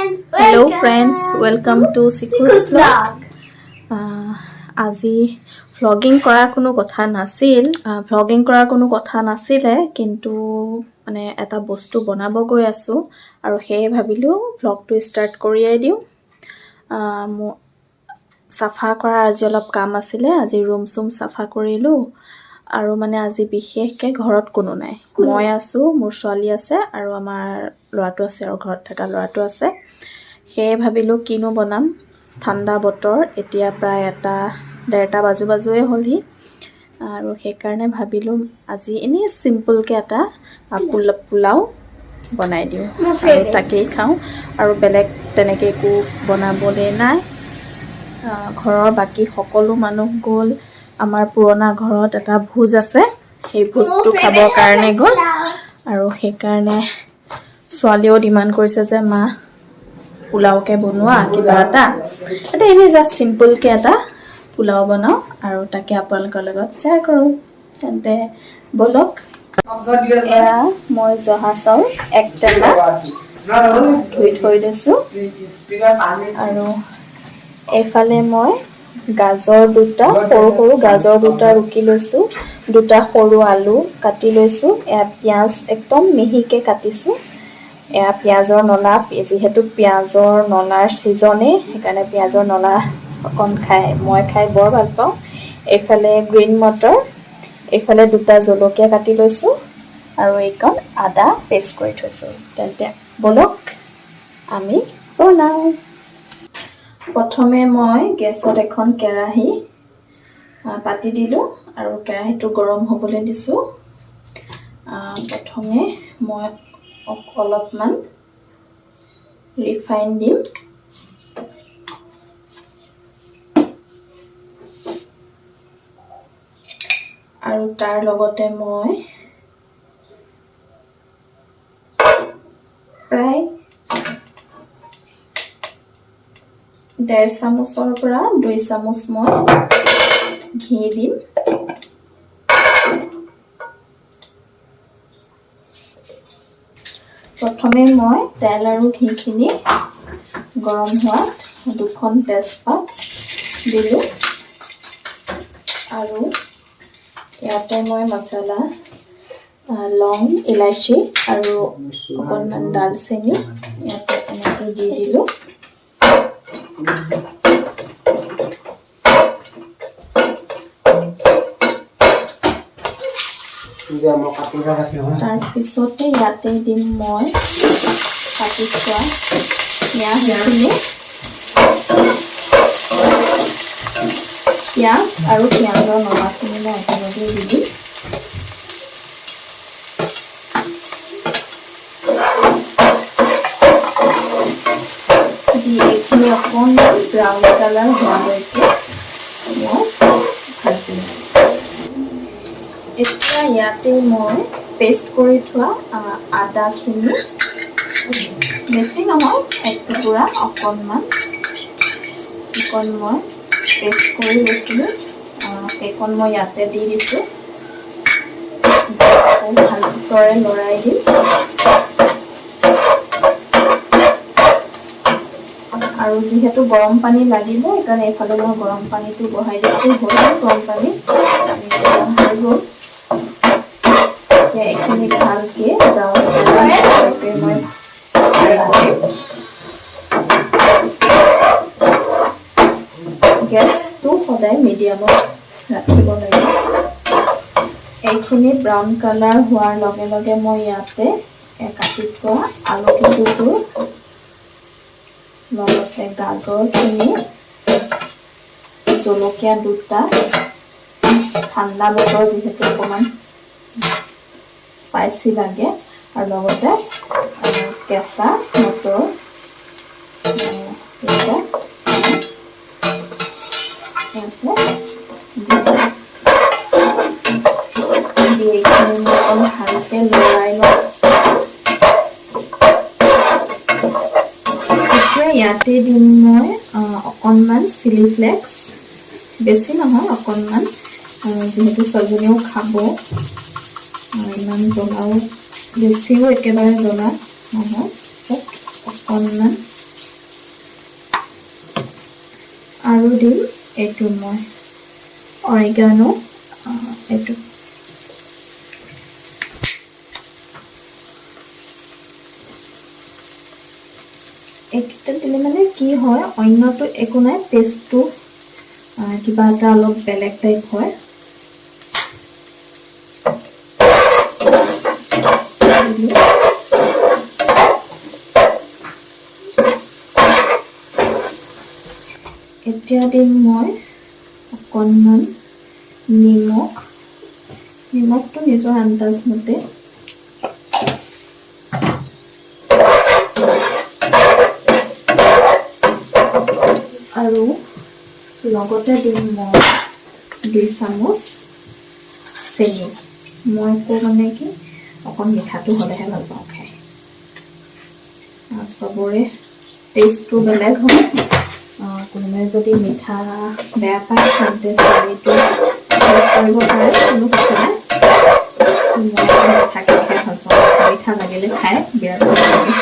Hello friends, welcome to Siku's vlog. আজি vlogging কৰাৰ কোনো কথা নাছিলে কিন্তু মানে এটা বস্তু বনাব গৈ আছো আৰু সেই ভাবিলো vlogটো ষ্টাৰ্ট কৰিয়ে দিও সাফা কৰা আজি অলপ কাম আছিলে আজি ৰুম সাফা কৰিলো আৰু মানে আজি বিশেষকে ঘৰত কোনো নাই মই আছো মোৰ ছোৱালী আছে আৰু আমাৰ লৰাটো আছে আৰু ঘৰত থকা লৰাটো আছে হে ভাবিলো কিনো বনাম ঠাণ্ডা বতৰ এতিয়া প্ৰায় 1:30 বাজুয়ে হলহি আৰু সেই কাৰণে ভাবিলো আজি এনে সিম্পল কে এটা পোলাও বনাই দিও আৰু তাকেই খাও আৰু বেলেগ তেনেকে কো বনাবলে নাই ঘৰৰ বাকি সকলো মানুহ গল আমাৰ পুৰণা ঘৰত এটা ভোজ আছে সেই ভোজটো খাবৰ কাৰণে গল আৰু সেই কাৰণে ছোৱালীও ডিমান্ড কৰিছে যে মা পোলাও কে বনোৱা কিবা এটা এনে জাস্ট সিম্পল কে এটা পোলাও বনাও আৰু তাকে আপোনালোকৰ লগত শেয়াৰ কৰো তেন্তে বলক এয়া মই জহা চাউল এক টেমা ধুই থৈ দিছো আৰু এফালে মই গাজৰ দুটা সৰু গাজৰ দুটা ৰুকি লৈছো দুটা সৰু আলু কাটি লৈছো এয়া পিয়াজ একদম মিহিকে কাটিছো এয়া পিয়াজৰ নলা যেহেতু পিয়াজৰ নলাৰ সিজনে সেইকাৰণে পিয়াজৰ নলা অকন মই খাই বৰ ভাল পাওঁ এফালে গ্ৰীণ মটৰ এফালে দুটা জলকীয়া কাটি লৈছো আৰু এইকন আদা পেষ্ট কৰি থৈছো তেন্তে বলক আমি বনাও প্ৰথমে মই গেছত এখন কেৰাহী পাতি দিলো আৰু কেৰাহীটো গৰম হ'বলৈ দিছো প্ৰথমে মই অলপমান ৰিফাইন দিম আৰু তাৰ লগতে মই প্ৰায় 1.5 চামুচৰ পৰা 2 চামুচ মই ঘি দিম প্ৰথমে মই তেল আৰু ঘিখিনি গৰম হোৱাত দুখন তেজপাত দিলো আৰু ইয়াতে মই মছলা লং ইলাইচি আৰু অকণমান দালচেনি ইয়াতে এনেকৈ দি দিলো তাৰ পিছতে ইয়াতে দিম মই কাটি থোৱা পিঁয়াজখিনি পিঁয়াজ আৰু পিঁয়াজৰ নলাখিনি মই একেলগে দি দিম এইখিনি অকণমান ব্ৰাউন কালাৰ হোৱালৈকে মই ভাজিম এতিয়া ইয়াতে মই পেষ্ট কৰি থোৱা আদাখিনি বেছি নহয় এক টুকুৰা অকণমান মই পেষ্ট কৰি লৈছিলোঁ সেইখন মই ইয়াতে দি দিছোঁ ভালদৰে লৰাই দিম আৰু যেহেতু গৰম পানী লাগিব সেইকাৰণে এফালে মই গৰম পানীটো বহাই দিছোঁ গৰম পানী হৈ গ'ল এইখিনি ভালকে ব্ৰাউন কালাৰলৈকে মই গেছটো সদায় মিডিয়ামত ৰাখিব লাগে এইখিনি ব্ৰাউন কালাৰ হোৱাৰ লগে লগে মই ইয়াতে কাটি থোৱা আলুখিনিটো লগতে গাজৰখিনি জলকীয়া দুটা ঠাণ্ডা বতৰ যিহেতু অকণমান স্পাইচি লাগে আৰু লগতে কেঁচা মটৰ ভালকে লৰাই লওঁ এতিয়া ইয়াতে দিম মই অকণমান চিলি ফ্লেক্স বেছি নহয় অকণমান যেহেতু ছোৱালীজনীও খাব ইমান জ্বলাও বেছিও একেবাৰে জ্বলা নহয় জাষ্ট অকণমান আৰু দিম এইটো মই অৰিগানো এইটো এইটা দিলে মানে কি হয় অন্যটো একো নাই টেষ্টটো কিবা এটা অলপ বেলেগ টাইপ হয় এতিয়া দিম মই অকণমান নিমখটো নিজৰ আন্দাজ মতে আৰু লগতে দিম মই 2 চামুচ চেনি মই মানে কি অকণ মিঠাটো হ'লেহে ভাল পাওঁ খাই সবৰে টেষ্টটো বেলেগ হয় কোনোবাই যদি মিঠা বেয়া পায় তেন্তে চেনিটো কৰিব পাৰে কোনো কথা নাই মই মিঠাকে খাই ভাল পাওঁ মিঠা লাগিলে খাই বিৰাট ভাল লাগে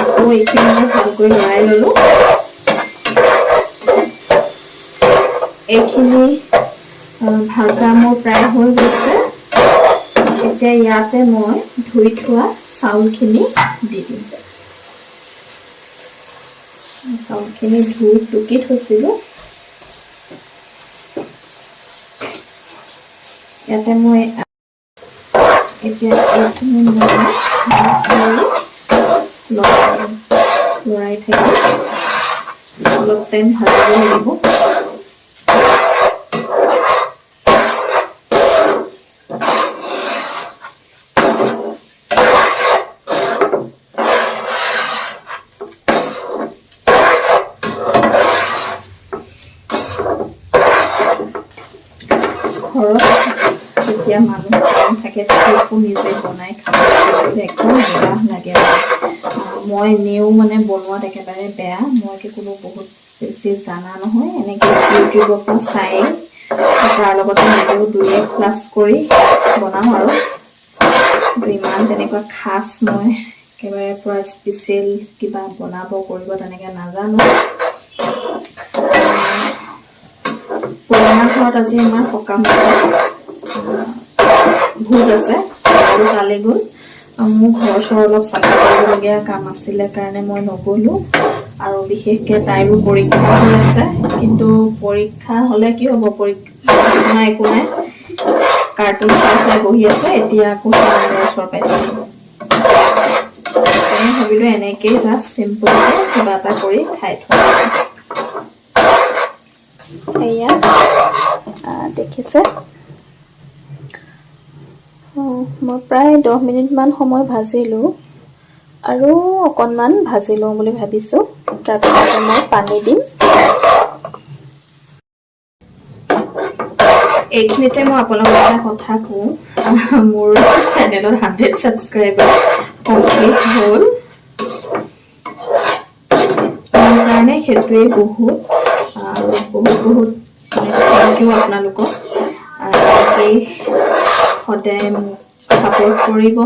আকৌ এইখিনি মই ভালকৈ লৰাই ল'লোঁ এইখিনি ভাজা মোৰ প্ৰায় হৈ গৈছে এতিয়া ইয়াতে মই ধুই থোৱা চাউলখিনি দি দিম চাউলখিনি ধুই টুকি থৈছিলোঁ ইয়াতে মই এতিয়া এইখিনি লৰাই থাকি অলপ টাইম ভাজিব লাগিব ঘৰত যেতিয়া মানুহ কম থাকে একো নিজে বনাই খাব একদম বেয়া লাগে মই এনেও মানে বনোৱাত একেবাৰে বেয়া মই কোনো বহুত বেছি জানা নহয় এনেকৈ ইউটিউবৰ পৰা চাই তাৰ লগতে নিজেও 2 ক্লাছ কৰি বনাওঁ আৰু ইমান তেনেকুৱা খাছ মই একেবাৰে পুৰা স্পেচিয়েল কিবা বনাব কৰিব তেনেকৈ নাজানো পুৰণা ঘৰত আজি আমাৰ সকাম ভোজ আছে আৰু তালৈ গ'ল মোৰ ঘৰ চৰ অলপ চাফা কৰিবলগীয়া কাম আছিলে কাৰণে মই নগ'লোঁ আৰু বিশেষকৈ তাইৰো পৰীক্ষা হৈ আছে কিন্তু পৰীক্ষা হ'লে কি হ'ব পৰীক্ষা একো নাই কাৰ্টুন চাই বহি আছে এতিয়া আকৌ ওচৰ পাইছে ভাবিলোঁ এনেকেই জাষ্ট চিম্পুলকৈ কিবা এটা কৰি খাই থওঁ এয়া দেখিছে মই প্ৰায় 10 মিনিটমান সময় ভাজিলোঁ আৰু অকণমান ভাজি লওঁ বুলি ভাবিছোঁ তাৰপিছতে মই পানী দিম এইখিনিতে মই আপোনালোকক এটা কথা কওঁ মোৰ চেনেলত 100 ছাবস্ক্ৰাইবাৰ কমপ্লিট হ'ল মোৰ কাৰণে সেইটোৱেই বহুত বহুত থেংক ইউ আপোনালোকক সদায় মোক ছাপোৰ্ট কৰিব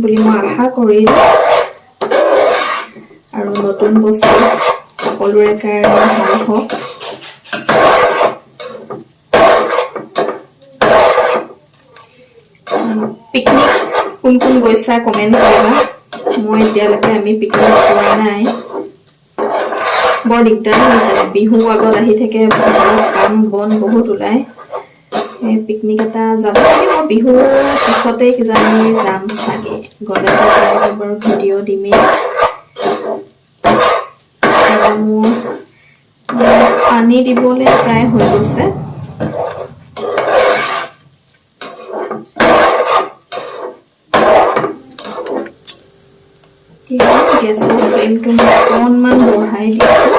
বুলি মই আশা কৰিলোঁ আৰু নতুন বস্তু সকলোৰে কাৰণে ভাল হওক পিকনিক কোন কোন গৈছা কমেণ্ট কৰিবা মই এতিয়ালৈকে আমি পিকনিক যোৱা নাই বৰ দিগদাৰ হৈছে বিহু আগত আহি থাকে কাম বন বহুত ওলায় পিকনিক এটা যাব লাগিব বিহু পিছতে কিজানি যাম চাগে গ'লে বাৰু ভিডিঅ' দিমেই মোৰ পানী দিবলৈ প্ৰায় হৈ গৈছে গেছৰ ফ্লেমটো অকণমান বঢ়াই দিছোঁ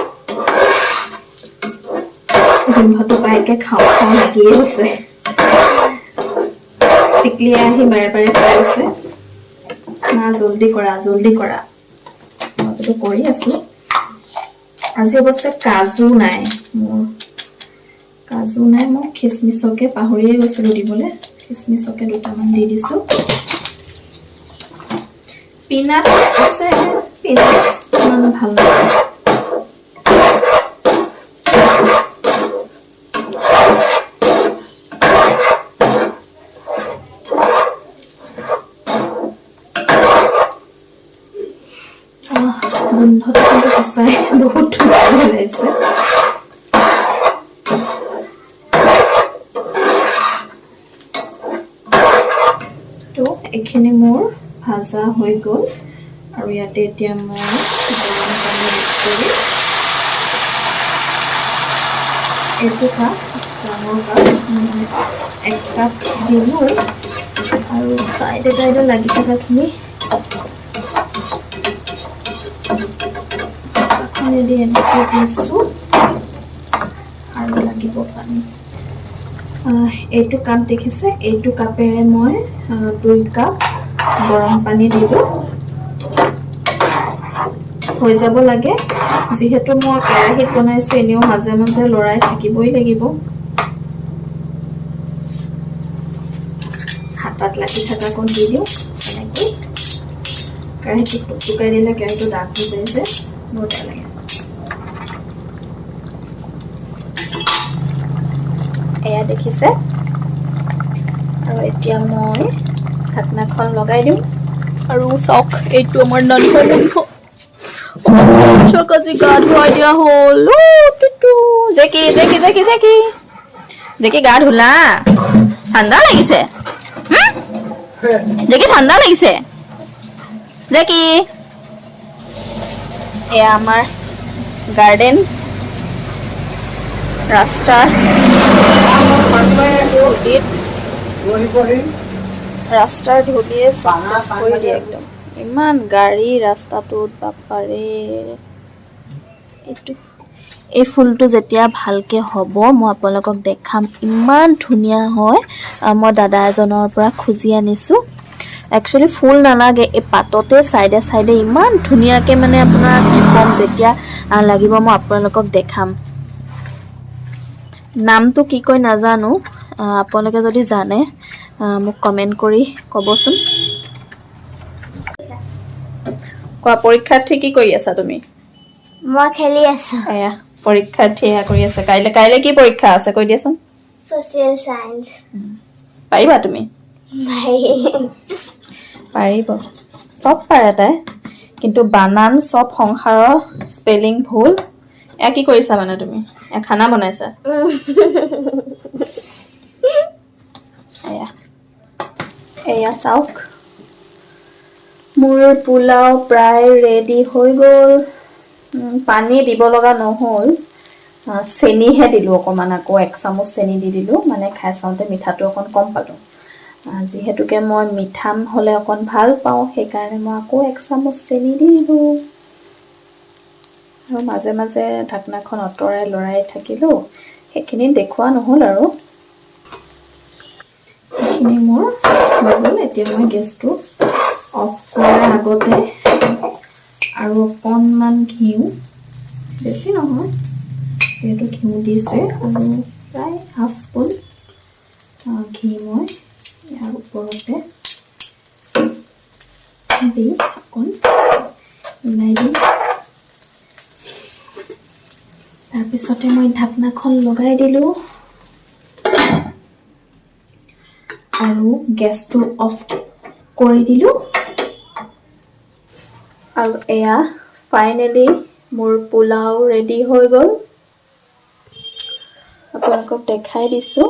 গোন্ধটো পাইকে খাওঁ লাগিয়ে গৈছে টিকলিয়ে আহি বাৰে বাৰে কৈ আছে মা জলদি কৰা মইতো কৰি আছোঁ আজি অৱশ্যে কাজু নাই মই খিচমিচকে পাহৰিয়ে গৈছিলোঁ দিবলৈ খিচমিচকে 2টামান দি দিছোঁ পিনাট আছে পিনাট ইমান ভাল লাগে গোন্ধটো কিন্তু সঁচাই বহুত ধুনীয়া লাগিছে তো এইখিনি মোৰ ভাজা হৈ গ'ল আৰু ইয়াতে এতিয়া মই গৰম পানী এইটো কাপ ডাঙৰ কাপ এক কাপ দিলোঁ আৰু চাইডে চাইডে লাগি থকাখিনি দি এনেকৈ দিছোঁ আৰু লাগিব পানী এইটো কাপ দেখিছে এইটো কাপেৰে মই 2 কাপ গৰম পানী দিলোঁ হৈ যাব লাগে যিহেতু মই কেৰাহীত বনাইছোঁ এনেও মাজে মাজে লৰাই থাকিবই লাগিব হাতত লাগি থকাকণ দি দিওঁ এনেকৈ কেৰাহীটো ফুটুকাই দিলে কেৰাহীটো ডাঠ হৈ যায় যে বহুত বেয়া লাগে এয়া দেখিছে আৰু এতিয়া মই ঢাকনাখন লগাই দিম আৰু চাওক এইটো আমাৰ নানফল মাংস চকাজি গা ধুৱাই দিয়া হ'ল জেকি জেকি জেকি জেকি জেকি গা ধুলা ঠাণ্ডা লাগিছে জেকি ঠাণ্ডা লাগিছে জেকি এয়া আমাৰ গাৰ্ডেন ৰাস্তাৰ ধূলিয়ে কৰি দিয়ে একদম ইমান গাড়ী ৰাস্তাটোত বাপাৰে এইটো এই ফুলটো যেতিয়া ভালকে হ'ব মই আপোনালোকক দেখাম ইমান ধুনীয়া হয় মই দাদা এজনৰ পৰা খুজি আনিছোঁ একচুৱেলি ফুল নালাগে এই পাততে চাইডে চাইডে ইমান ধুনীয়াকৈ মানে আপোনাৰ কি ক'ম যেতিয়া লাগিব মই আপোনালোকক দেখাম নামটো কি কয় নাজানো আপোনালোকে যদি জানে মোক কমেন্ট কৰি ক'বচোন কোৱা পৰীক্ষাৰ্থী কি কৰি আছা তুমি মই খেলি আছো এয়া পৰীক্ষাৰ্থী এয়া কৰি আছে কাইলে কি পৰীক্ষা আছে কৈ দিয়াচোন সোশ্যাল সায়েন্স পাৰিবা তুমি পাৰিব সব পাৰে তাই কিন্তু বানান সব সংসাৰৰ স্পেলিং ভুল এয়া কি কৰিছা মানে তুমি এয়া খানা বনাইছা এয়া চাওক মোৰ পোলাও প্ৰায় ৰেডি হৈ গ'ল পানী দিব লগা নহ'ল চেনিহে দিলোঁ অকণমান আকৌ 1 চামুচ চেনি দি দিলোঁ মানে খাই চাওঁতে মিঠাটো অকণ কম পালোঁ যিহেতুকে মই মিঠা হ'লে অকণ ভাল পাওঁ সেইকাৰণে মই আকৌ 1 চামুচ চেনি দি দিলোঁ আৰু মাজে মাজে ঢাকনাখন অতৰাই লৰাই থাকিলোঁ সেইখিনি দেখুৱা নহ'ল আৰু এইখিনি মোৰ হৈ গ'ল এতিয়া মই গেছটো অফ কৰাৰ আগতে আৰু অকণমান ঘিউ বেছি নহয় যিহেতু ঘিউ দিছোঁ আৰু প্ৰায় ½ স্পুন ঘি মই ইয়াৰ ওপৰতে দি অকণ মিলাই দিম তাৰপিছতে মই ঢাকনাখন লগাই দিলোঁ আৰু গেছটো অফ কৰি দিলোঁ আৰু এয়া ফাইনেলি মোৰ পোলাও ৰেডি হৈ গ'ল আপোনালোকক দেখাই দিছোঁ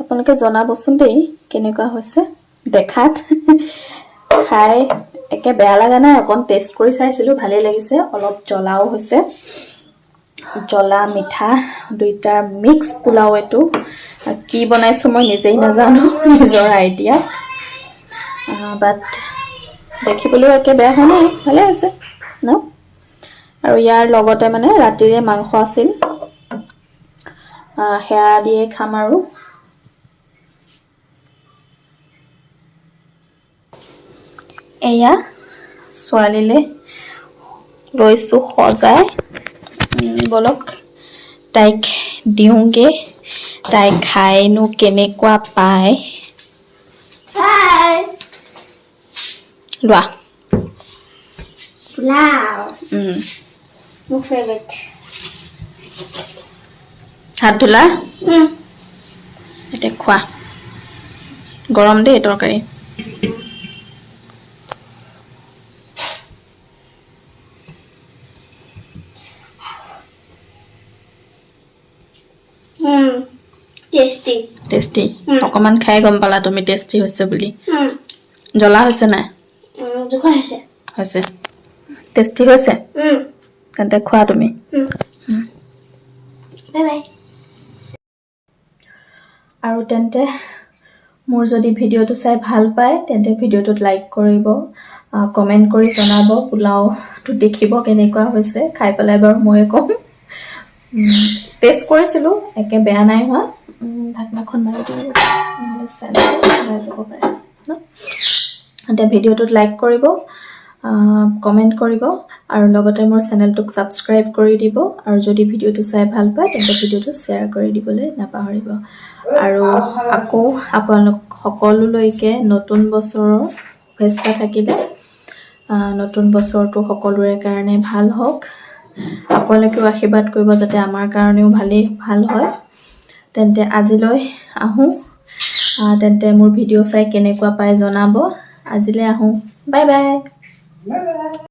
আপোনালোকে জনাবচোন দেই কেনেকুৱা হৈছে দেখাত খাই একে বেয়া লাগা নাই অকণ টেষ্ট কৰি চাইছিলোঁ ভালেই লাগিছে অলপ জ্বলাও হৈছে জ্বলা মিঠা দুইটাৰ মিক্স পোলাও এইটো কি বনাইছোঁ মই নিজেই নাজানো নিজৰ আইডিয়াত বাট দেখিবলৈও একে বেয়া হোৱা নাই ভালে আছে ন আৰু ইয়াৰ লগতে মানে ৰাতিৰে মাংস আছিল সেয়া দিয়ে খাম আৰু এয়া ছোৱালীলে লৈছোঁ সজাই বলক তাইক দিওঁগে তাই খাইনো কেনেকুৱা পায় লোৱা পোলাও মোৰ ফেভাৰিট হাত ধুলা এতিয়া খোৱা গৰম দেই তৰকাৰী টেষ্টি অকমান খাই গম পালা তুমি টেষ্টি হৈছে বুলি জ্বলা হৈছে নাই জোখা হৈছে টেষ্টি হৈছে তেন্তে খোৱা তুমি বাই বাই আৰু তেন্তে মোৰ যদি ভিডিঅ'টো চাই ভাল পায় তেন্তে ভিডিঅ'টোত লাইক কৰিব কমেণ্ট কৰি জনাব পোলাওটো দেখিব কেনেকুৱা হৈছে খাই পেলাই বাৰু ময়ে ক'ম টেষ্ট কৰিছিলোঁ একে বেয়া নাই হোৱা ঢাকনাখন মাৰি দিব নহ'লে চেণ্টাৰ যাব পাৰে ন তেন্তে ভিডিঅ'টোত লাইক কৰিব কমেণ্ট কৰিব আৰু লগতে মোৰ চেনেলটোক ছাবস্ক্ৰাইব কৰি দিব আৰু যদি ভিডিঅ'টো চাই ভাল পায় তেন্তে ভিডিঅ'টো শ্বেয়াৰ কৰি দিবলৈ নাপাহৰিব আৰু আকৌ আপোনালোক সকলোলৈকে নতুন বছৰৰ শুভেচ্ছা থাকিলে নতুন বছৰটো সকলোৰে কাৰণে ভাল হওক আপোনালোকেও আশীৰ্বাদ কৰিব যাতে আমাৰ কাৰণেও ভাল হয় তেন্তে আজিলৈ আহোঁ তেন্তে মোৰ ভিডিঅ' চাই কেনেকুৱা পায় জনাব আজিলৈ আহোঁ বাই বাই